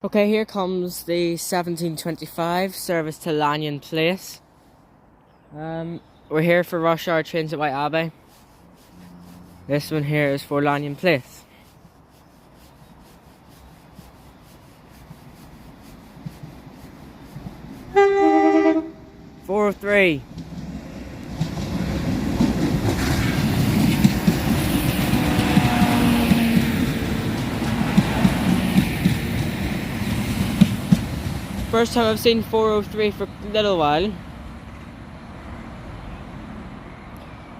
Okay, here comes the 1725 service to Lanyon Place. We're here for rush hour trains at Whiteabbey. This one here is for Lanyon Place. "403. First time I've seen 403 for a little while.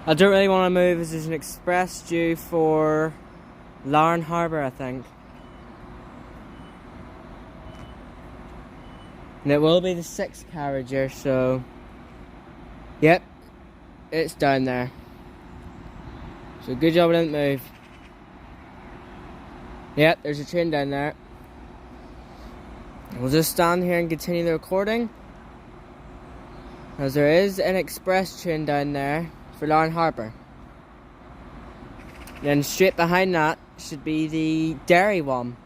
I don't really want to move as there's an express due for Larne Harbour, I think. And it will be the 6 carriager, so yep, it's down there. So good job I didn't move. Yep, there's a train down there. We'll just stand here and continue the recording, as there is an express train down there for Larne Harbour. Then straight behind that should be the Derry one.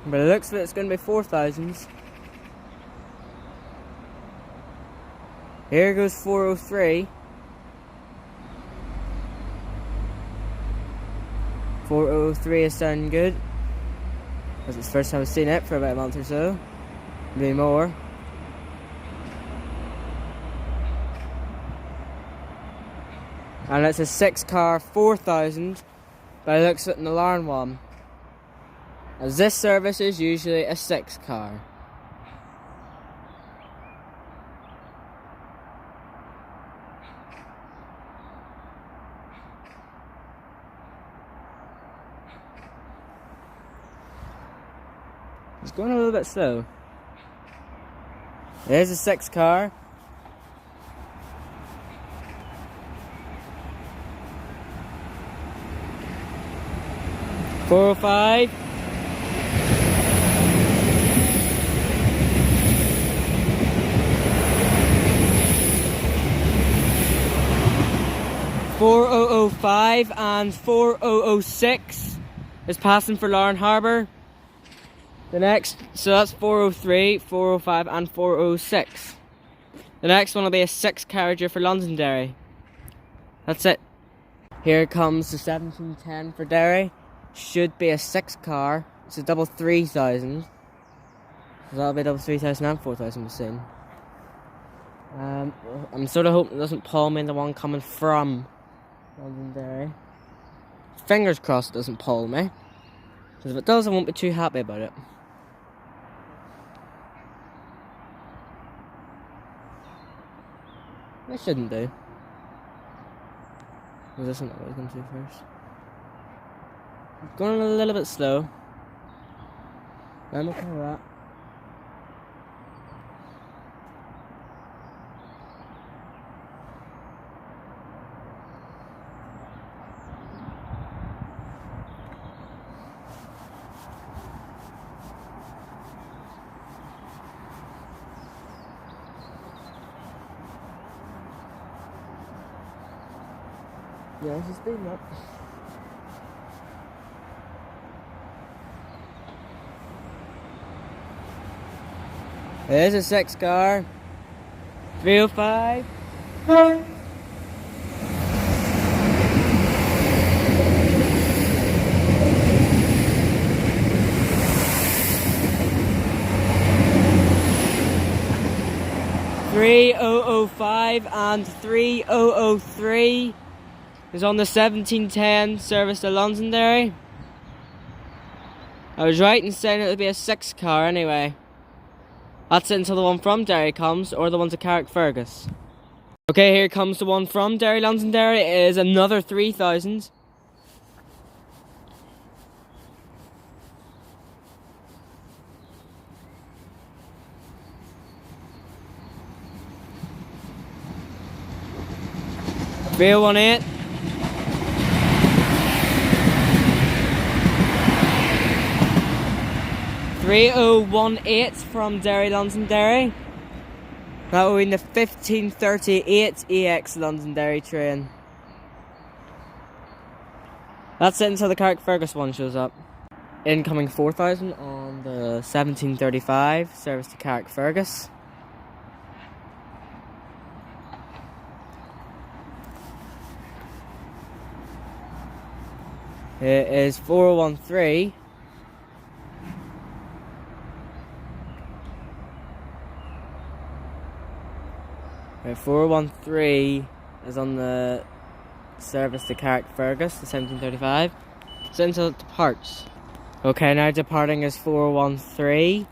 But it looks like it's going to be 4,000s. Here goes 403. 403 is sounding good. Because it's the first time I've seen it for about a month or so. Maybe more. And it's a 6 car 4,000. But it looks like the Larne one, as this service is usually a 6 car. It's going a little bit slow. It is a 6 car. "405. "4005 and 4006 is passing for Larne Harbour. The next, so that's 403, 405 and 406. The next one will be a 6 carriager for Londonderry. That's it. Here comes the 1710 for Derry. Should be a 6 car. It's a double 3,000. So that'll be double 3,000 and 4,000 soon. I'm sort of hoping it doesn't pull me in the one coming from Londonderry. Fingers crossed it doesn't pull me, because if it does I won't be too happy about it. It shouldn't do. Was this not what I was going to do first? Going a little bit slow. I'm okay with that. Yeah, it's just speeding up. There's a 6 car. 305. "3005 and 3003 is on the 1710 service to Londonderry. I was right in saying it would be a 6 car anyway. That's it until the one from Derry comes, or the one to Carrickfergus. Okay, here comes the one from Derry Londonderry. It is another 3,000. "301.8. "3018 from Derry Londonderry. That will be in the 1538 EX Londonderry train. That's it until the Carrickfergus one shows up. Incoming 4000 on the 1735, service to Carrickfergus. It is 4013. Right, 4013 is on the service to Carrickfergus, the 1735. So until it departs. Okay, now departing is 413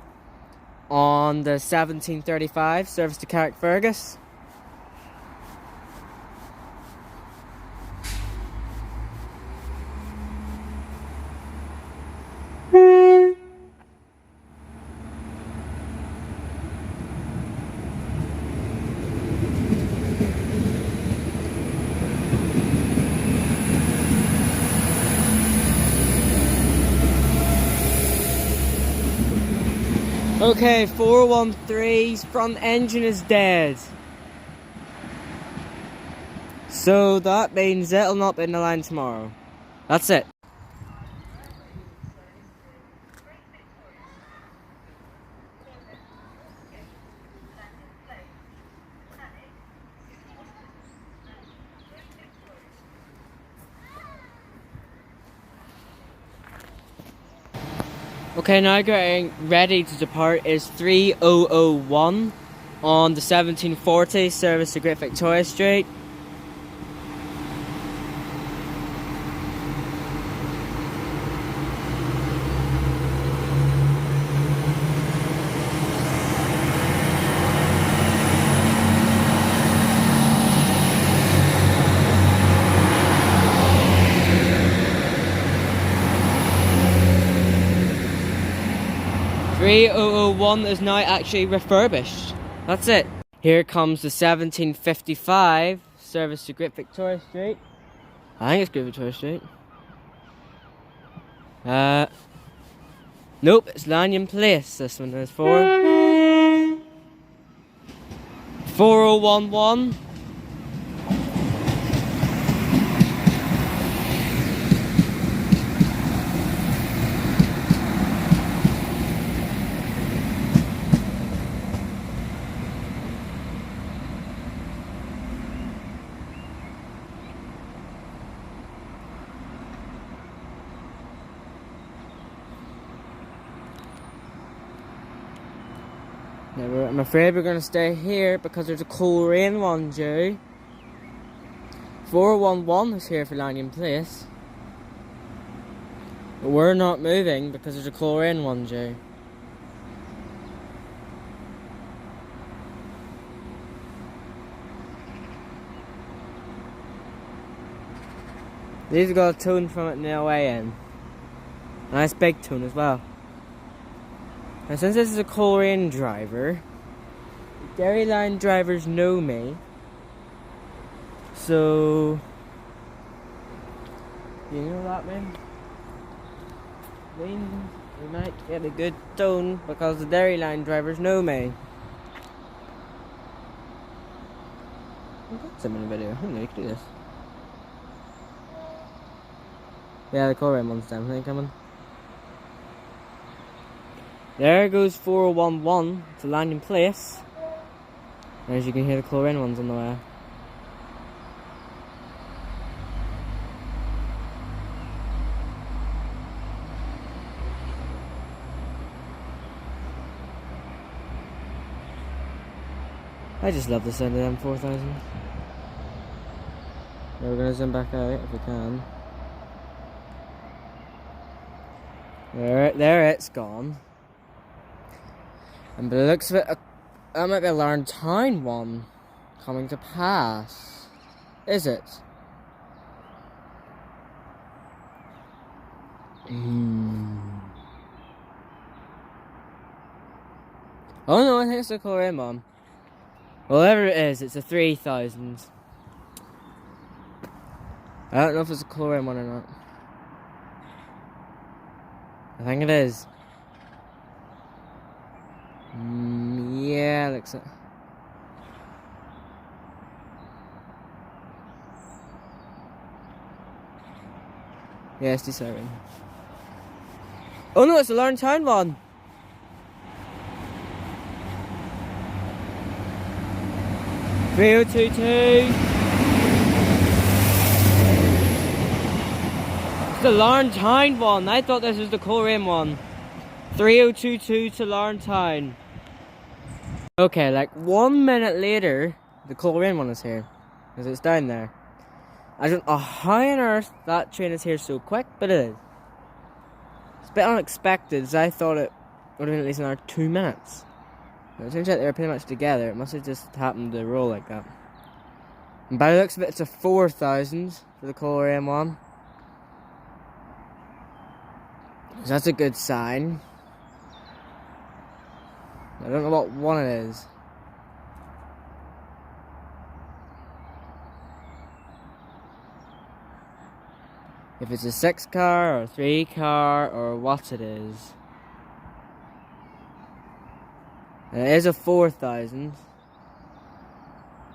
on the 1735, service to Carrickfergus. Okay, 413's front engine is dead. So that means it'll not be in the line tomorrow. That's it. Okay, now getting ready to depart is 3001 on the 1740 service to Great Victoria Street. .3001 is now actually refurbished. That's it. Here comes the 1755 service to Great Victoria Street. I think it's Great Victoria Street. Nope, it's Lanyon Place. This one is for 4011. I'm afraid we're going to stay here because there's a cool rain one due. 411 is here for Lanyon Place. But we're not moving because there's a cool rain one due. These have got a tone from it in the way in. Nice big tone as well. Now since this is a Coleraine driver, Derry line drivers know me. So, you know that man? Means we might get a good tone because the Derry line drivers know me. That's a minute video. I know you can do this. Yeah, the Coleraine one's definitely coming. There goes 411 to Lanyon Place. As you can hear, the Coleraine one's on the way. I just love the sound of them 4000. We're gonna zoom back out if we can. There it's gone. And by the looks of it, that might be a Larne Town one coming to pass. Is it? Oh no, I think it's a Coleraine one. Whatever it is, it's a 3000. I don't know if it's a Coleraine one or not. I think it is. Yeah, looks like. Yeah, it's deciding. Oh no, it's the Lerntown one. $3,022. It's the Lerntown one. I thought this was the Coleraine one. 3022 to Lerntown. Okay, like 1 minute later, the Coleraine one is here. Because it's down there. I don't know how on earth that train is here so quick, but it is. It's a bit unexpected, as I thought it would have been at least another 2 minutes. But it turns out they were pretty much together. It must have just happened to roll like that. And by the looks of it, it's a 4,000 for the Coleraine one. So that's a good sign. I don't know what one it is. If it's a 6 car or a 3 car or what it is. And it is a 4,000.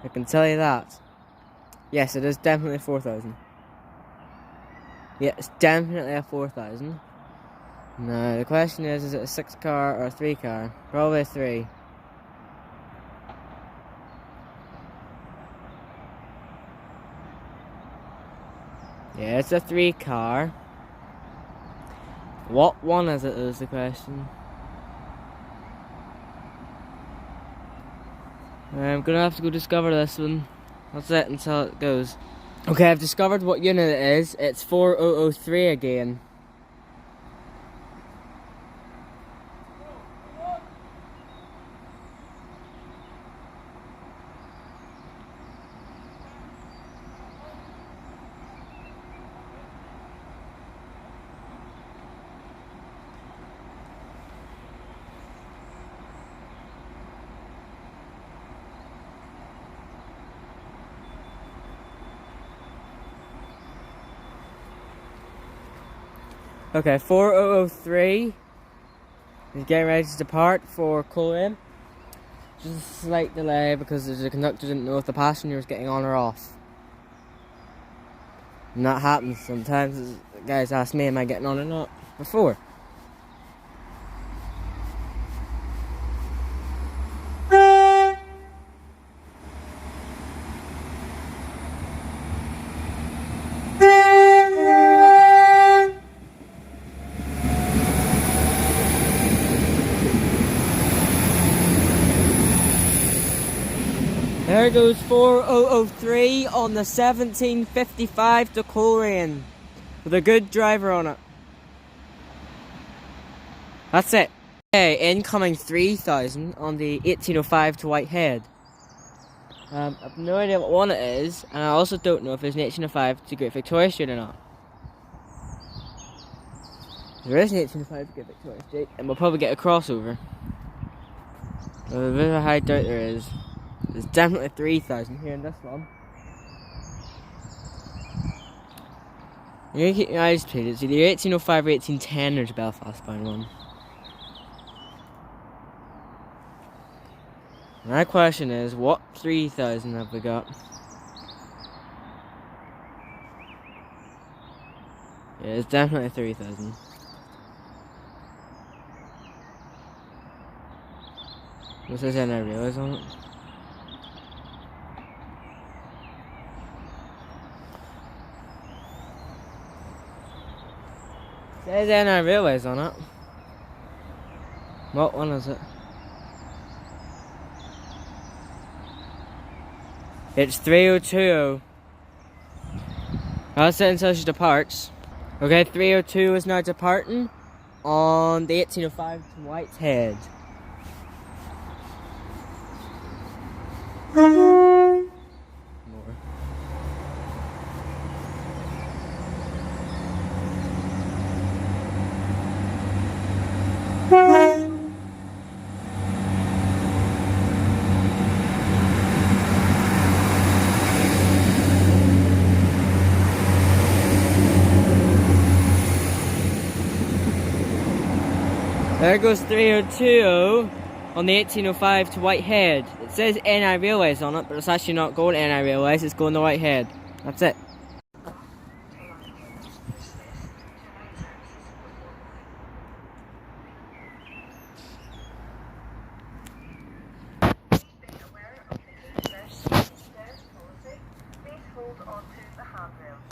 I can tell you that. Yes, it is definitely 4,000. Yeah, it's definitely a 4,000. Now, the question is it a 6 car or a 3 car? Probably a 3. Yeah, it's a 3 car. What one is it is the question. I'm gonna have to go discover this one. That's it until it goes. Okay, I've discovered what unit it is. It's 4003 again. Okay, 4003 is getting ready to depart for Coleraine. Just a slight delay because the conductor didn't know if the passenger was getting on or off. And that happens sometimes. Guys ask me, am I getting on or not? Before. There goes 4003 on the 1755 to Coleraine with a good driver on it. That's it. Okay, incoming 3000 on the 1805 to Whitehead. I've no idea what one it is, and I also don't know if there's an 1805 to Great Victoria Street or not. There is an 1805 to Great Victoria Street, and we'll probably get a crossover. But a bit of a high doubt there is. There's definitely 3000 here in this one. You're gonna keep your eyes peeled. It's either 1805 or 1810 or the Belfast bound one. My question is, what 3000 have we got? Yeah, it's definitely 3000. What's this NI Railways on it? There's NI Railways on it. What one is it? It's 3020. That's it until she departs. Okay, 302 is now departing on the 1805 to Whitehead. More. There goes 3020 on the 1805 to Whitehead. It says NI Railways on it, but it's actually not going to NI Railways, it's going to Whitehead. That's it. handrails.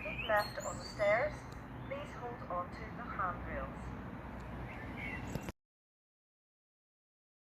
Keep left on the stairs. Please hold on to the handrails.